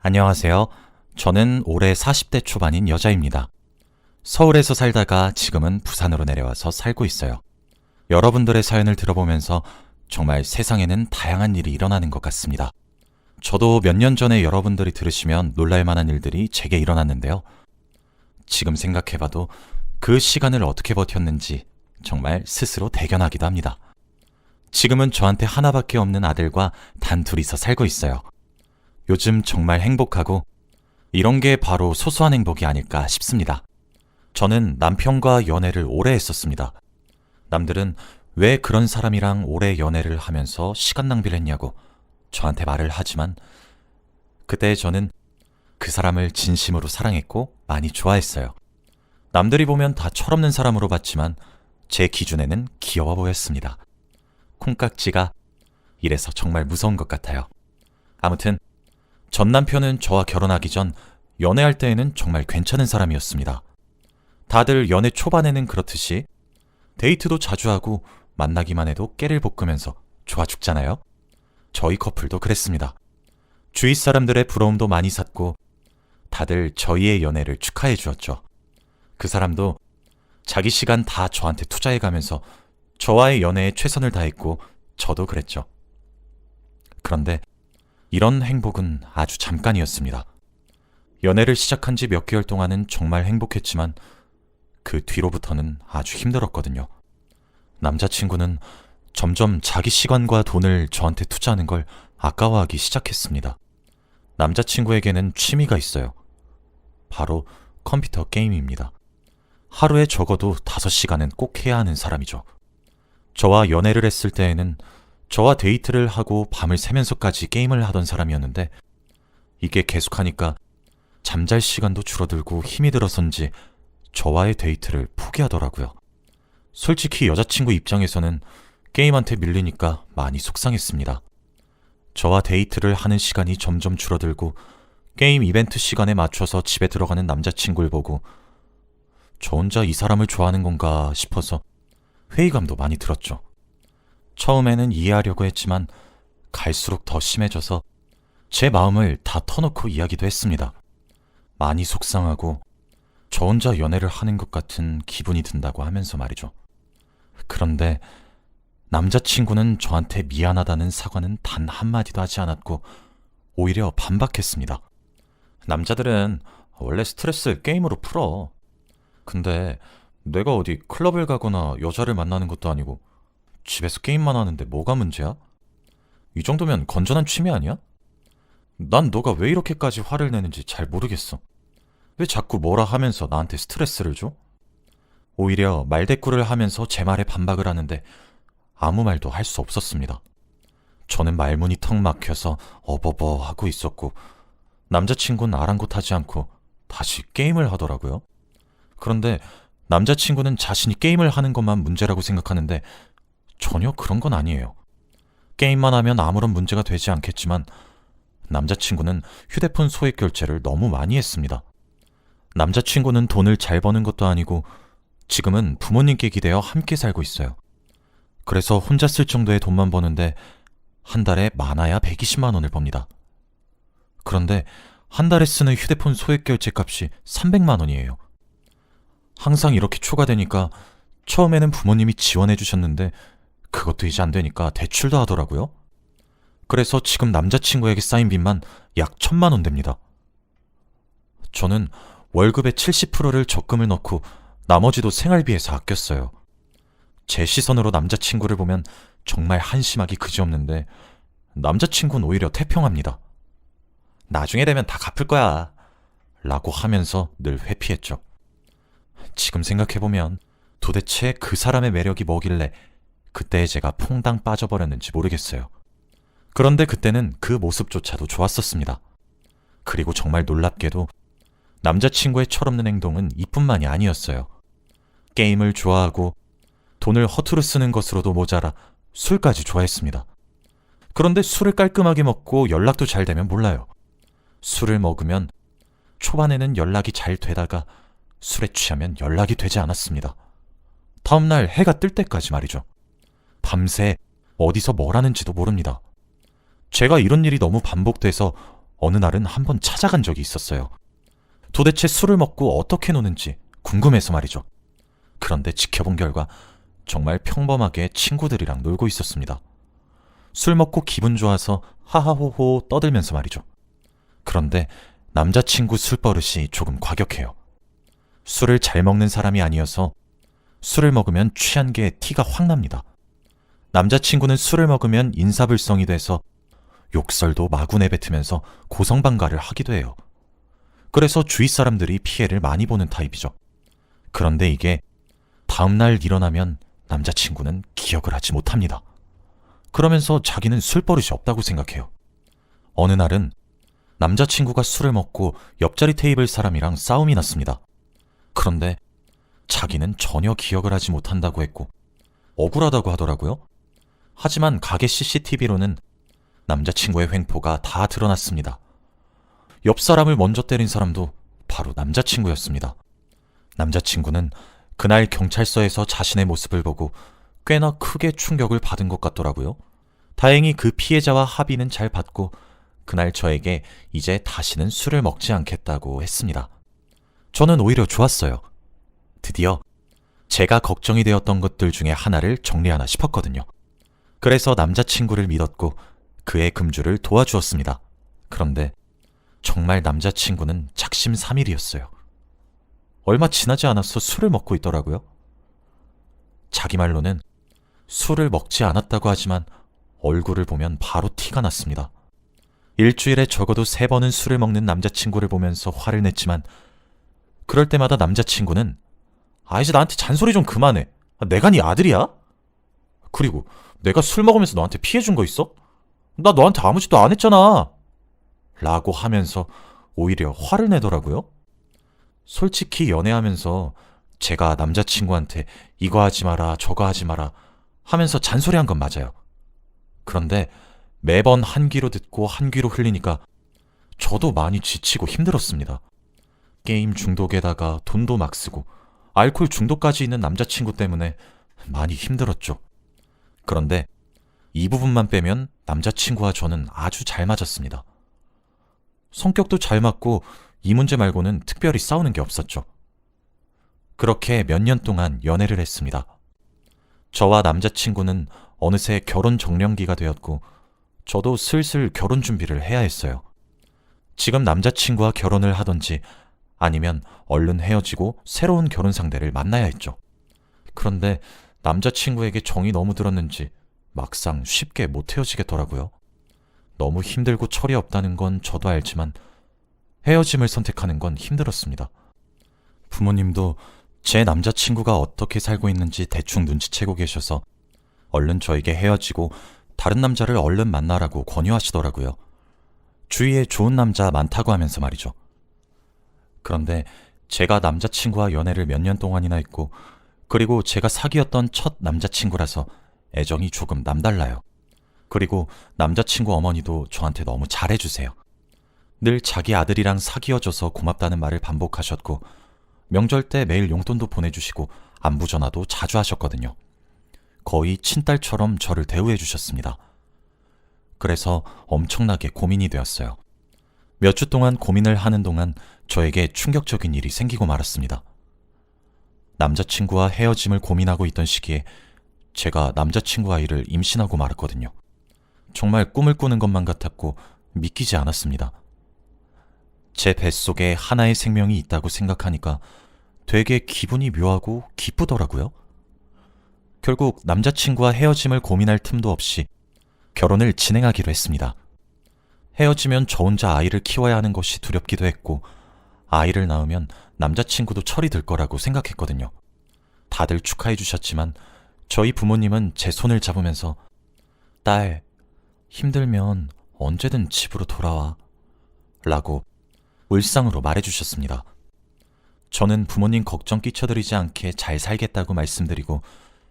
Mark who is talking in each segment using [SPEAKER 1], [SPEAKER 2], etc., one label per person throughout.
[SPEAKER 1] 안녕하세요. 저는 올해 40대 초반인 여자입니다. 서울에서 살다가 지금은 부산으로 내려와서 살고 있어요. 여러분들의 사연을 들어보면서 정말 세상에는 다양한 일이 일어나는 것 같습니다. 저도 몇 년 전에 여러분들이 들으시면 놀랄 만한 일들이 제게 일어났는데요. 지금 생각해봐도 그 시간을 어떻게 버텼는지 정말 스스로 대견하기도 합니다. 지금은 저한테 하나밖에 없는 아들과 단 둘이서 살고 있어요. 요즘 정말 행복하고 이런 게 바로 소소한 행복이 아닐까 싶습니다. 저는 남편과 연애를 오래 했었습니다. 남들은 왜 그런 사람이랑 오래 연애를 하면서 시간 낭비를 했냐고 저한테 말을 하지만 그때 저는 그 사람을 진심으로 사랑했고 많이 좋아했어요. 남들이 보면 다 철없는 사람으로 봤지만 제 기준에는 귀여워 보였습니다. 콩깍지가 이래서 정말 무서운 것 같아요. 아무튼 전 남편은 저와 결혼하기 전 연애할 때에는 정말 괜찮은 사람이었습니다. 다들 연애 초반에는 그렇듯이 데이트도 자주 하고 만나기만 해도 깨를 볶으면서 좋아 죽잖아요. 저희 커플도 그랬습니다. 주위 사람들의 부러움도 많이 샀고 다들 저희의 연애를 축하해 주었죠. 그 사람도 자기 시간 다 저한테 투자해가면서 저와의 연애에 최선을 다했고 저도 그랬죠. 그런데 이런 행복은 아주 잠깐이었습니다. 연애를 시작한 지 몇 개월 동안은 정말 행복했지만 그 뒤로부터는 아주 힘들었거든요. 남자친구는 점점 자기 시간과 돈을 저한테 투자하는 걸 아까워하기 시작했습니다. 남자친구에게는 취미가 있어요. 바로 컴퓨터 게임입니다. 하루에 적어도 5시간은 꼭 해야 하는 사람이죠. 저와 연애를 했을 때에는 저와 데이트를 하고 밤을 새면서까지 게임을 하던 사람이었는데 이게 계속하니까 잠잘 시간도 줄어들고 힘이 들어선지 저와의 데이트를 포기하더라고요. 솔직히 여자친구 입장에서는 게임한테 밀리니까 많이 속상했습니다. 저와 데이트를 하는 시간이 점점 줄어들고 게임 이벤트 시간에 맞춰서 집에 들어가는 남자친구를 보고 저 혼자 이 사람을 좋아하는 건가 싶어서 회의감도 많이 들었죠. 처음에는 이해하려고 했지만 갈수록 더 심해져서 제 마음을 다 터놓고 이야기도 했습니다. 많이 속상하고 저 혼자 연애를 하는 것 같은 기분이 든다고 하면서 말이죠. 그런데 남자친구는 저한테 미안하다는 사과는 단 한마디도 하지 않았고 오히려 반박했습니다. 남자들은 원래 스트레스를 게임으로 풀어. 근데 내가 어디 클럽을 가거나 여자를 만나는 것도 아니고 집에서 게임만 하는데 뭐가 문제야? 이 정도면 건전한 취미 아니야? 난 너가 왜 이렇게까지 화를 내는지 잘 모르겠어. 왜 자꾸 뭐라 하면서 나한테 스트레스를 줘? 오히려 말대꾸를 하면서 제 말에 반박을 하는데 아무 말도 할 수 없었습니다. 저는 말문이 턱 막혀서 어버버 하고 있었고 남자친구는 아랑곳하지 않고 다시 게임을 하더라고요. 그런데 남자친구는 자신이 게임을 하는 것만 문제라고 생각하는데 전혀 그런 건 아니에요. 게임만 하면 아무런 문제가 되지 않겠지만 남자친구는 휴대폰 소액 결제를 너무 많이 했습니다. 남자친구는 돈을 잘 버는 것도 아니고 지금은 부모님께 기대어 함께 살고 있어요. 그래서 혼자 쓸 정도의 돈만 버는데 한 달에 많아야 120만 원을 법니다. 그런데 한 달에 쓰는 휴대폰 소액 결제 값이 300만 원이에요. 항상 이렇게 초과되니까 처음에는 부모님이 지원해 주셨는데 그것도 이제 안 되니까 대출도 하더라고요. 그래서 지금 남자친구에게 쌓인 빚만 약 1,000만 원 됩니다. 저는 월급의 70%를 적금을 넣고 나머지도 생활비에서 아꼈어요. 제 시선으로 남자친구를 보면 정말 한심하기 그지없는데 남자친구는 오히려 태평합니다. 나중에 되면 다 갚을 거야 라고 하면서 늘 회피했죠. 지금 생각해보면 도대체 그 사람의 매력이 뭐길래 그때 제가 퐁당 빠져버렸는지 모르겠어요. 그런데 그때는 그 모습조차도 좋았었습니다. 그리고 정말 놀랍게도 남자친구의 철없는 행동은 이뿐만이 아니었어요. 게임을 좋아하고 돈을 허투루 쓰는 것으로도 모자라 술까지 좋아했습니다. 그런데 술을 깔끔하게 먹고 연락도 잘 되면 몰라요. 술을 먹으면 초반에는 연락이 잘 되다가 술에 취하면 연락이 되지 않았습니다. 다음날 해가 뜰 때까지 말이죠. 밤새 어디서 뭘 하는지도 모릅니다. 제가 이런 일이 너무 반복돼서 어느 날은 한번 찾아간 적이 있었어요. 도대체 술을 먹고 어떻게 노는지 궁금해서 말이죠. 그런데 지켜본 결과 정말 평범하게 친구들이랑 놀고 있었습니다. 술 먹고 기분 좋아서 하하호호 떠들면서 말이죠. 그런데 남자친구 술버릇이 조금 과격해요. 술을 잘 먹는 사람이 아니어서 술을 먹으면 취한 게 티가 확 납니다. 남자친구는 술을 먹으면 인사불성이 돼서 욕설도 마구 내뱉으면서 고성방가를 하기도 해요. 그래서 주위 사람들이 피해를 많이 보는 타입이죠. 그런데 이게 다음날 일어나면 남자친구는 기억을 하지 못합니다. 그러면서 자기는 술버릇이 없다고 생각해요. 어느 날은 남자친구가 술을 먹고 옆자리 테이블 사람이랑 싸움이 났습니다. 그런데 자기는 전혀 기억을 하지 못한다고 했고 억울하다고 하더라고요. 하지만 가게 CCTV로는 남자친구의 횡포가 다 드러났습니다. 옆 사람을 먼저 때린 사람도 바로 남자친구였습니다. 남자친구는 그날 경찰서에서 자신의 모습을 보고 꽤나 크게 충격을 받은 것 같더라고요. 다행히 그 피해자와 합의는 잘 받고 그날 저에게 이제 다시는 술을 먹지 않겠다고 했습니다. 저는 오히려 좋았어요. 드디어 제가 걱정이 되었던 것들 중에 하나를 정리하나 싶었거든요. 그래서 남자친구를 믿었고 그의 금주를 도와주었습니다. 그런데 정말 남자친구는 작심삼일이었어요. 얼마 지나지 않아서 술을 먹고 있더라고요. 자기 말로는 술을 먹지 않았다고 하지만 얼굴을 보면 바로 티가 났습니다. 일주일에 적어도 3번은 술을 먹는 남자친구를 보면서 화를 냈지만 그럴 때마다 남자친구는 이제 나한테 잔소리 좀 그만해. 내가 네 아들이야? 그리고 내가 술 먹으면서 너한테 피해준 거 있어? 나 너한테 아무 짓도 안 했잖아. 라고 하면서 오히려 화를 내더라고요. 솔직히 연애하면서 제가 남자친구한테 이거 하지 마라 저거 하지 마라 하면서 잔소리한 건 맞아요. 그런데 매번 한 귀로 듣고 한 귀로 흘리니까 저도 많이 지치고 힘들었습니다. 게임 중독에다가 돈도 막 쓰고 알코올 중독까지 있는 남자친구 때문에 많이 힘들었죠. 그런데 이 부분만 빼면 남자친구와 저는 아주 잘 맞았습니다. 성격도 잘 맞고 이 문제 말고는 특별히 싸우는 게 없었죠. 그렇게 몇 년 동안 연애를 했습니다. 저와 남자친구는 어느새 결혼 정년기가 되었고 저도 슬슬 결혼 준비를 해야 했어요. 지금 남자친구와 결혼을 하던지 아니면 얼른 헤어지고 새로운 결혼 상대를 만나야 했죠. 그런데 남자친구에게 정이 너무 들었는지 막상 쉽게 못 헤어지겠더라고요. 너무 힘들고 철이 없다는 건 저도 알지만 헤어짐을 선택하는 건 힘들었습니다. 부모님도 제 남자친구가 어떻게 살고 있는지 대충 눈치채고 계셔서 얼른 저에게 헤어지고 다른 남자를 얼른 만나라고 권유하시더라고요. 주위에 좋은 남자 많다고 하면서 말이죠. 그런데 제가 남자친구와 연애를 몇 년 동안이나 했고 그리고 제가 사귀었던 첫 남자친구라서 애정이 조금 남달라요. 그리고 남자친구 어머니도 저한테 너무 잘해주세요. 늘 자기 아들이랑 사귀어줘서 고맙다는 말을 반복하셨고 명절 때 매일 용돈도 보내주시고 안부 전화도 자주 하셨거든요. 거의 친딸처럼 저를 대우해 주셨습니다. 그래서 엄청나게 고민이 되었어요. 몇 주 동안 고민을 하는 동안 저에게 충격적인 일이 생기고 말았습니다. 남자친구와 헤어짐을 고민하고 있던 시기에 제가 남자친구 아이를 임신하고 말았거든요. 정말 꿈을 꾸는 것만 같았고 믿기지 않았습니다. 제 뱃속에 하나의 생명이 있다고 생각하니까 되게 기분이 묘하고 기쁘더라고요. 결국 남자친구와 헤어짐을 고민할 틈도 없이 결혼을 진행하기로 했습니다. 헤어지면 저 혼자 아이를 키워야 하는 것이 두렵기도 했고 아이를 낳으면 남자친구도 철이 들 거라고 생각했거든요. 다들 축하해 주셨지만 저희 부모님은 제 손을 잡으면서 딸, 힘들면 언제든 집으로 돌아와 라고 울상으로 말해주셨습니다. 저는 부모님 걱정 끼쳐드리지 않게 잘 살겠다고 말씀드리고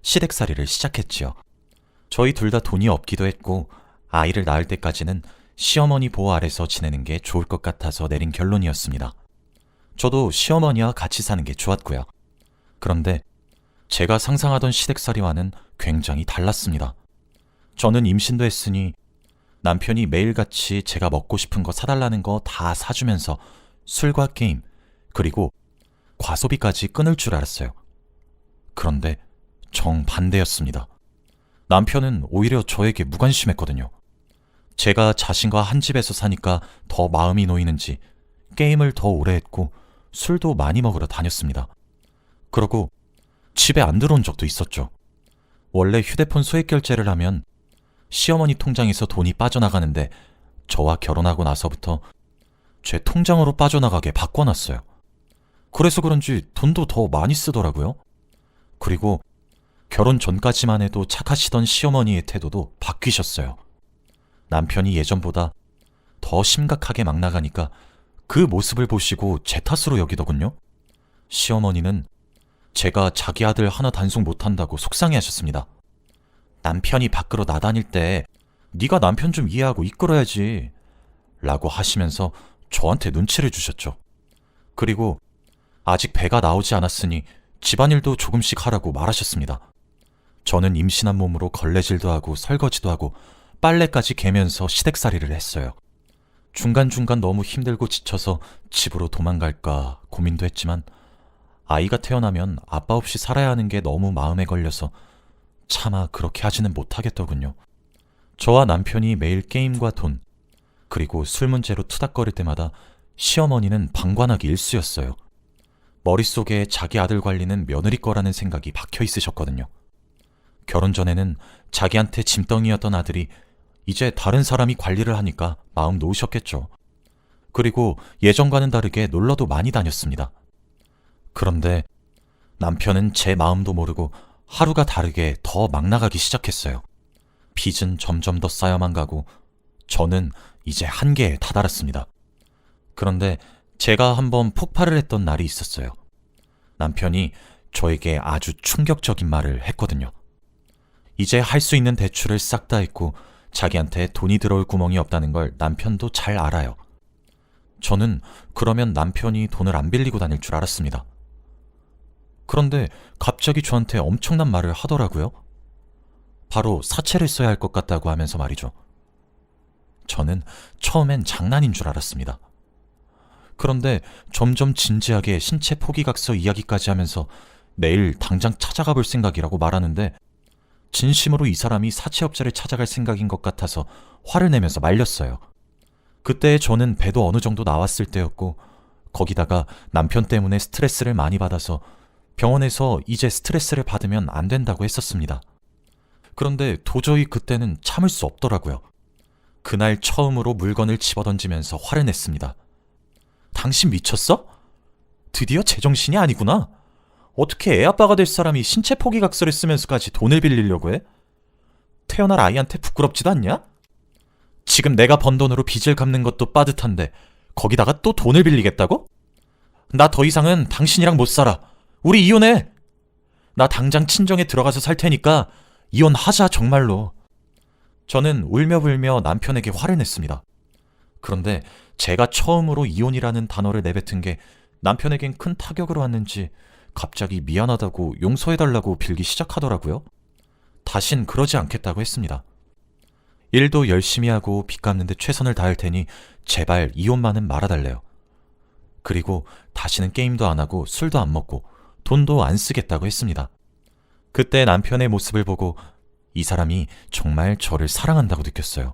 [SPEAKER 1] 시댁살이를 시작했지요. 저희 둘 다 돈이 없기도 했고 아이를 낳을 때까지는 시어머니 보호 아래서 지내는 게 좋을 것 같아서 내린 결론이었습니다. 저도 시어머니와 같이 사는 게 좋았고요. 그런데 제가 상상하던 시댁살이와는 굉장히 달랐습니다. 저는 임신도 했으니 남편이 매일같이 제가 먹고 싶은 거 사달라는 거 다 사주면서 술과 게임, 그리고 과소비까지 끊을 줄 알았어요. 그런데 정반대였습니다. 남편은 오히려 저에게 무관심했거든요. 제가 자신과 한 집에서 사니까 더 마음이 놓이는지 게임을 더 오래 했고 술도 많이 먹으러 다녔습니다. 그러고 집에 안 들어온 적도 있었죠. 원래 휴대폰 소액 결제를 하면 시어머니 통장에서 돈이 빠져나가는데 저와 결혼하고 나서부터 제 통장으로 빠져나가게 바꿔놨어요. 그래서 그런지 돈도 더 많이 쓰더라고요. 그리고 결혼 전까지만 해도 착하시던 시어머니의 태도도 바뀌셨어요. 남편이 예전보다 더 심각하게 막 나가니까 그 모습을 보시고 제 탓으로 여기더군요. 시어머니는 제가 자기 아들 하나 단속 못한다고 속상해하셨습니다. 남편이 밖으로 나다닐 때 네가 남편 좀 이해하고 이끌어야지 라고 하시면서 저한테 눈치를 주셨죠. 그리고 아직 배가 나오지 않았으니 집안일도 조금씩 하라고 말하셨습니다. 저는 임신한 몸으로 걸레질도 하고 설거지도 하고 빨래까지 개면서 시댁살이를 했어요. 중간중간 너무 힘들고 지쳐서 집으로 도망갈까 고민도 했지만 아이가 태어나면 아빠 없이 살아야 하는 게 너무 마음에 걸려서 차마 그렇게 하지는 못하겠더군요. 저와 남편이 매일 게임과 돈, 그리고 술 문제로 투닥거릴 때마다 시어머니는 방관하기 일쑤였어요. 머릿속에 자기 아들 관리는 며느리 거라는 생각이 박혀 있으셨거든요. 결혼 전에는 자기한테 짐덩이였던 아들이 이제 다른 사람이 관리를 하니까 마음 놓으셨겠죠. 그리고 예전과는 다르게 놀러도 많이 다녔습니다. 그런데 남편은 제 마음도 모르고 하루가 다르게 더 막 나가기 시작했어요. 빚은 점점 더 쌓여만 가고 저는 이제 한계에 다다랐습니다. 그런데 제가 한번 폭발을 했던 날이 있었어요. 남편이 저에게 아주 충격적인 말을 했거든요. 이제 할 수 있는 대출을 싹 다 했고 자기한테 돈이 들어올 구멍이 없다는 걸 남편도 잘 알아요. 저는 그러면 남편이 돈을 안 빌리고 다닐 줄 알았습니다. 그런데 갑자기 저한테 엄청난 말을 하더라고요. 바로 사채를 써야 할 것 같다고 하면서 말이죠. 저는 처음엔 장난인 줄 알았습니다. 그런데 점점 진지하게 신체 포기각서 이야기까지 하면서 내일 당장 찾아가 볼 생각이라고 말하는데 진심으로 이 사람이 사채업자를 찾아갈 생각인 것 같아서 화를 내면서 말렸어요. 그때 저는 배도 어느 정도 나왔을 때였고 거기다가 남편 때문에 스트레스를 많이 받아서 병원에서 이제 스트레스를 받으면 안 된다고 했었습니다. 그런데 도저히 그때는 참을 수 없더라고요. 그날 처음으로 물건을 집어던지면서 화를 냈습니다. 당신 미쳤어? 드디어 제정신이 아니구나. 어떻게 애 아빠가 될 사람이 신체 포기각서를 쓰면서까지 돈을 빌리려고 해? 태어날 아이한테 부끄럽지도 않냐? 지금 내가 번 돈으로 빚을 갚는 것도 빠듯한데 거기다가 또 돈을 빌리겠다고? 나 더 이상은 당신이랑 못 살아. 우리 이혼해. 나 당장 친정에 들어가서 살 테니까 이혼하자 정말로. 저는 울며불며 남편에게 화를 냈습니다. 그런데 제가 처음으로 이혼이라는 단어를 내뱉은 게 남편에겐 큰 타격으로 왔는지 갑자기 미안하다고 용서해달라고 빌기 시작하더라고요. 다신 그러지 않겠다고 했습니다. 일도 열심히 하고 빚 갚는데 최선을 다할 테니 제발 이혼만은 말아달래요. 그리고 다시는 게임도 안 하고 술도 안 먹고 돈도 안 쓰겠다고 했습니다. 그때 남편의 모습을 보고 이 사람이 정말 저를 사랑한다고 느꼈어요.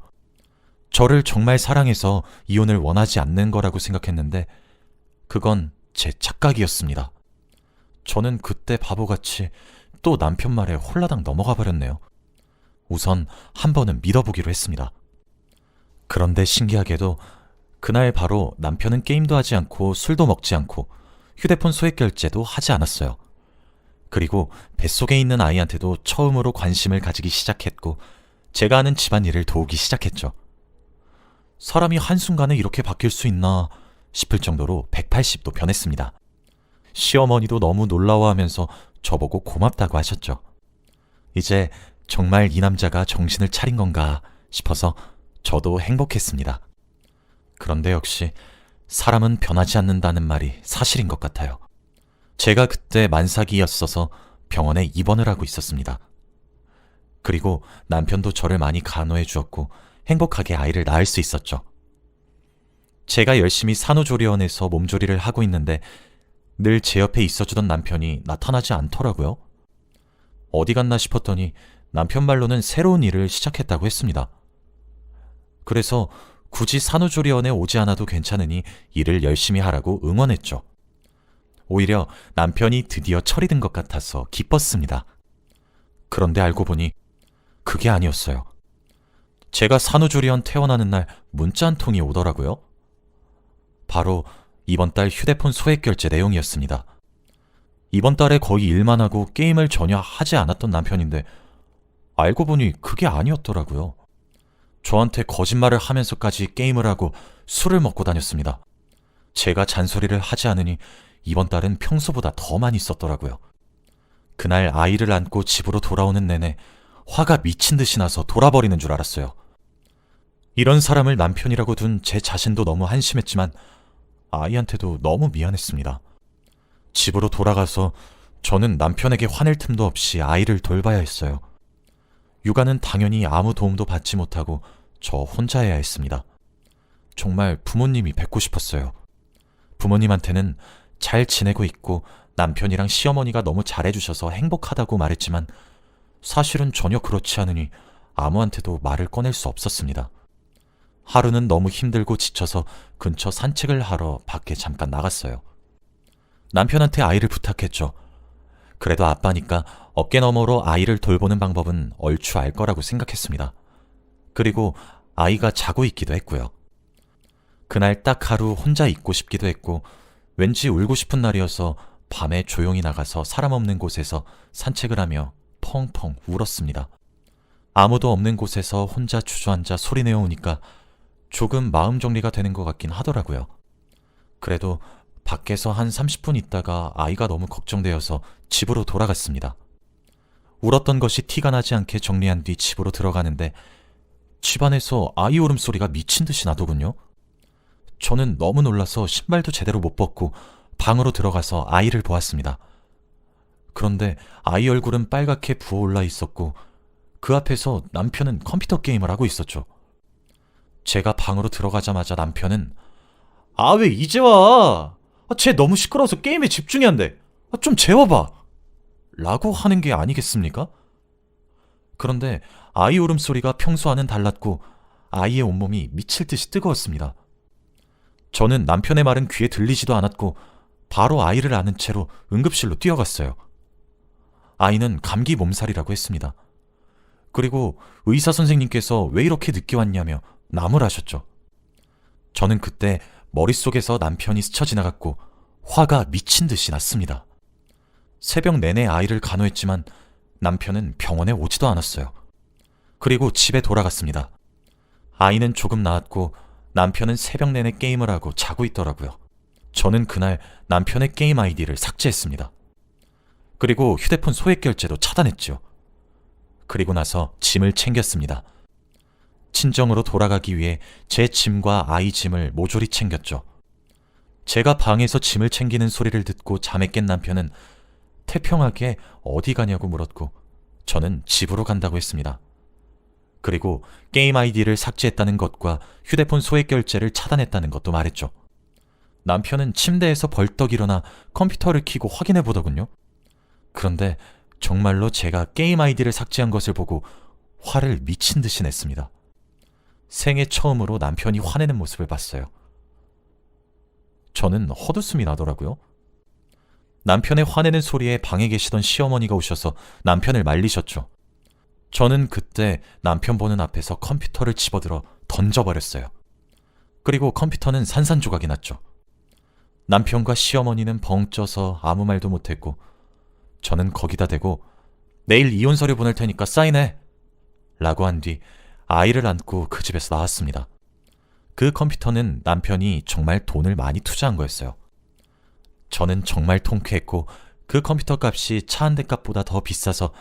[SPEAKER 1] 저를 정말 사랑해서 이혼을 원하지 않는 거라고 생각했는데 그건 제 착각이었습니다. 저는 그때 바보같이 또 남편 말에 홀라당 넘어가 버렸네요. 우선 한 번은 믿어보기로 했습니다. 그런데 신기하게도 그날 바로 남편은 게임도 하지 않고 술도 먹지 않고 휴대폰 소액 결제도 하지 않았어요. 그리고 뱃속에 있는 아이한테도 처음으로 관심을 가지기 시작했고 제가 하는 집안일을 도우기 시작했죠. 사람이 한순간에 이렇게 바뀔 수 있나 싶을 정도로 180도 변했습니다. 시어머니도 너무 놀라워하면서 저보고 고맙다고 하셨죠. 이제 정말 이 남자가 정신을 차린 건가 싶어서 저도 행복했습니다. 그런데 역시 사람은 변하지 않는다는 말이 사실인 것 같아요. 제가 그때 만삭이였어서 병원에 입원을 하고 있었습니다. 그리고 남편도 저를 많이 간호해 주었고 행복하게 아이를 낳을 수 있었죠. 제가 열심히 산후조리원에서 몸조리를 하고 있는데 늘 제 옆에 있어주던 남편이 나타나지 않더라고요. 어디 갔나 싶었더니 남편 말로는 새로운 일을 시작했다고 했습니다. 그래서 굳이 산후조리원에 오지 않아도 괜찮으니 일을 열심히 하라고 응원했죠. 오히려 남편이 드디어 철이 든 것 같아서 기뻤습니다. 그런데 알고 보니 그게 아니었어요. 제가 산후조리원 퇴원하는 날 문자 한 통이 오더라고요. 바로 이번 달 휴대폰 소액 결제 내용이었습니다. 이번 달에 거의 일만 하고 게임을 전혀 하지 않았던 남편인데 알고 보니 그게 아니었더라고요. 저한테 거짓말을 하면서까지 게임을 하고 술을 먹고 다녔습니다. 제가 잔소리를 하지 않으니 이번 달은 평소보다 더 많이 썼더라고요. 그날 아이를 안고 집으로 돌아오는 내내 화가 미친 듯이 나서 돌아버리는 줄 알았어요. 이런 사람을 남편이라고 둔 제 자신도 너무 한심했지만 아이한테도 너무 미안했습니다. 집으로 돌아가서 저는 남편에게 화낼 틈도 없이 아이를 돌봐야 했어요. 육아는 당연히 아무 도움도 받지 못하고 저 혼자 해야 했습니다. 정말 부모님이 뵙고 싶었어요. 부모님한테는 잘 지내고 있고 남편이랑 시어머니가 너무 잘해주셔서 행복하다고 말했지만 사실은 전혀 그렇지 않으니 아무한테도 말을 꺼낼 수 없었습니다. 하루는 너무 힘들고 지쳐서 근처 산책을 하러 밖에 잠깐 나갔어요. 남편한테 아이를 부탁했죠. 그래도 아빠니까 어깨너머로 아이를 돌보는 방법은 얼추 알 거라고 생각했습니다. 그리고 아이가 자고 있기도 했고요. 그날 딱 하루 혼자 있고 싶기도 했고 왠지 울고 싶은 날이어서 밤에 조용히 나가서 사람 없는 곳에서 산책을 하며 펑펑 울었습니다. 아무도 없는 곳에서 혼자 주저앉아 소리내어 우니까 조금 마음 정리가 되는 것 같긴 하더라고요. 그래도 밖에서 한 30분 있다가 아이가 너무 걱정되어서 집으로 돌아갔습니다. 울었던 것이 티가 나지 않게 정리한 뒤 집으로 들어가는데 집안에서 아이 울음소리가 미친 듯이 나더군요. 저는 너무 놀라서 신발도 제대로 못 벗고 방으로 들어가서 아이를 보았습니다. 그런데 아이 얼굴은 빨갛게 부어올라 있었고 그 앞에서 남편은 컴퓨터 게임을 하고 있었죠. 제가 방으로 들어가자마자 남편은 아, 왜 이제 와? 쟤 너무 시끄러워서 게임에 집중이 안 돼. 좀 재워봐. 라고 하는 게 아니겠습니까? 그런데 아이 울음소리가 평소와는 달랐고 아이의 온몸이 미칠 듯이 뜨거웠습니다. 저는 남편의 말은 귀에 들리지도 않았고 바로 아이를 안은 채로 응급실로 뛰어갔어요. 아이는 감기 몸살이라고 했습니다. 그리고 의사 선생님께서 왜 이렇게 늦게 왔냐며 나무라셨죠. 저는 그때 머릿속에서 남편이 스쳐 지나갔고 화가 미친 듯이 났습니다. 새벽 내내 아이를 간호했지만 남편은 병원에 오지도 않았어요. 그리고 집에 돌아갔습니다. 아이는 조금 나았고 남편은 새벽 내내 게임을 하고 자고 있더라고요. 저는 그날 남편의 게임 아이디를 삭제했습니다. 그리고 휴대폰 소액 결제도 차단했죠. 그리고 나서 짐을 챙겼습니다. 친정으로 돌아가기 위해 제 짐과 아이 짐을 모조리 챙겼죠. 제가 방에서 짐을 챙기는 소리를 듣고 잠에 깬 남편은 태평하게 어디 가냐고 물었고 저는 집으로 간다고 했습니다. 그리고 게임 아이디를 삭제했다는 것과 휴대폰 소액 결제를 차단했다는 것도 말했죠. 남편은 침대에서 벌떡 일어나 컴퓨터를 켜고 확인해 보더군요. 그런데 정말로 제가 게임 아이디를 삭제한 것을 보고 화를 미친 듯이 냈습니다. 생애 처음으로 남편이 화내는 모습을 봤어요. 저는 헛웃음이 나더라고요. 남편의 화내는 소리에 방에 계시던 시어머니가 오셔서 남편을 말리셨죠. 저는 그때 남편 보는 앞에서 컴퓨터를 집어들어 던져버렸어요. 그리고 컴퓨터는 산산조각이 났죠. 남편과 시어머니는 벙 쪄서 아무 말도 못했고 저는 거기다 대고 내일 이혼 서류 보낼 테니까 사인해 라고 한 뒤 아이를 안고 그 집에서 나왔습니다. 그 컴퓨터는 남편이 정말 돈을 많이 투자한 거였어요. 저는 정말 통쾌했고 그 컴퓨터 값이 차 한 대 값보다 더 비싸서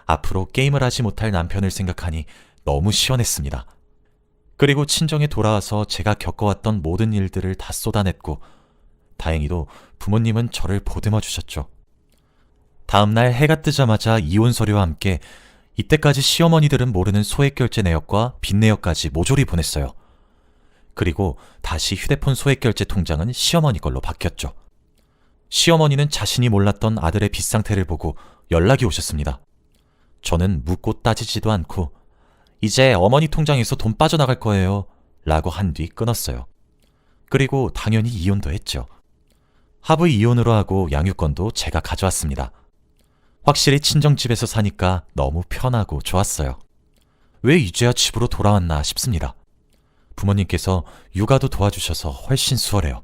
[SPEAKER 1] 앞으로 게임을 하지 못할 남편을 생각하니 너무 시원했습니다. 그리고 친정에 돌아와서 제가 겪어왔던 모든 일들을 다 쏟아냈고 다행히도 부모님은 저를 보듬어 주셨죠. 다음날 해가 뜨자마자 이혼 서류와 함께 이때까지 시어머니들은 모르는 소액결제 내역과 빚 내역까지 모조리 보냈어요. 그리고 다시 휴대폰 소액결제 통장은 시어머니 걸로 바뀌었죠. 시어머니는 자신이 몰랐던 아들의 빚 상태를 보고 연락이 오셨습니다. 저는 묻고 따지지도 않고 이제 어머니 통장에서 돈 빠져나갈 거예요 라고 한 뒤 끊었어요. 그리고 당연히 이혼도 했죠. 합의 이혼으로 하고 양육권도 제가 가져왔습니다. 확실히 친정집에서 사니까 너무 편하고 좋았어요. 왜 이제야 집으로 돌아왔나 싶습니다. 부모님께서 육아도 도와주셔서 훨씬 수월해요.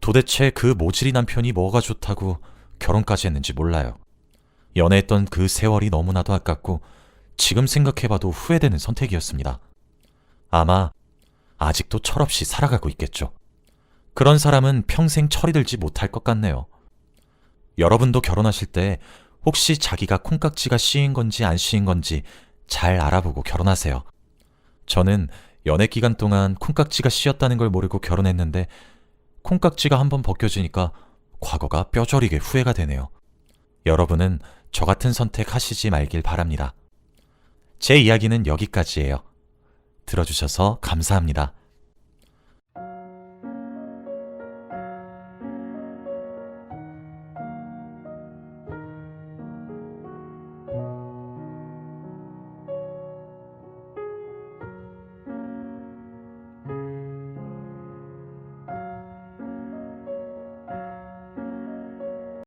[SPEAKER 1] 도대체 그 모질이 남편이 뭐가 좋다고 결혼까지 했는지 몰라요. 연애했던 그 세월이 너무나도 아깝고 지금 생각해봐도 후회되는 선택이었습니다. 아마 아직도 철없이 살아가고 있겠죠. 그런 사람은 평생 철이 들지 못할 것 같네요. 여러분도 결혼하실 때 혹시 자기가 콩깍지가 씌인 건지 안 씌인 건지 잘 알아보고 결혼하세요. 저는 연애 기간 동안 콩깍지가 씌었다는 걸 모르고 결혼했는데 콩깍지가 한번 벗겨지니까 과거가 뼈저리게 후회가 되네요. 여러분은 저 같은 선택 하시지 말길 바랍니다. 제 이야기는 여기까지예요. 들어주셔서 감사합니다.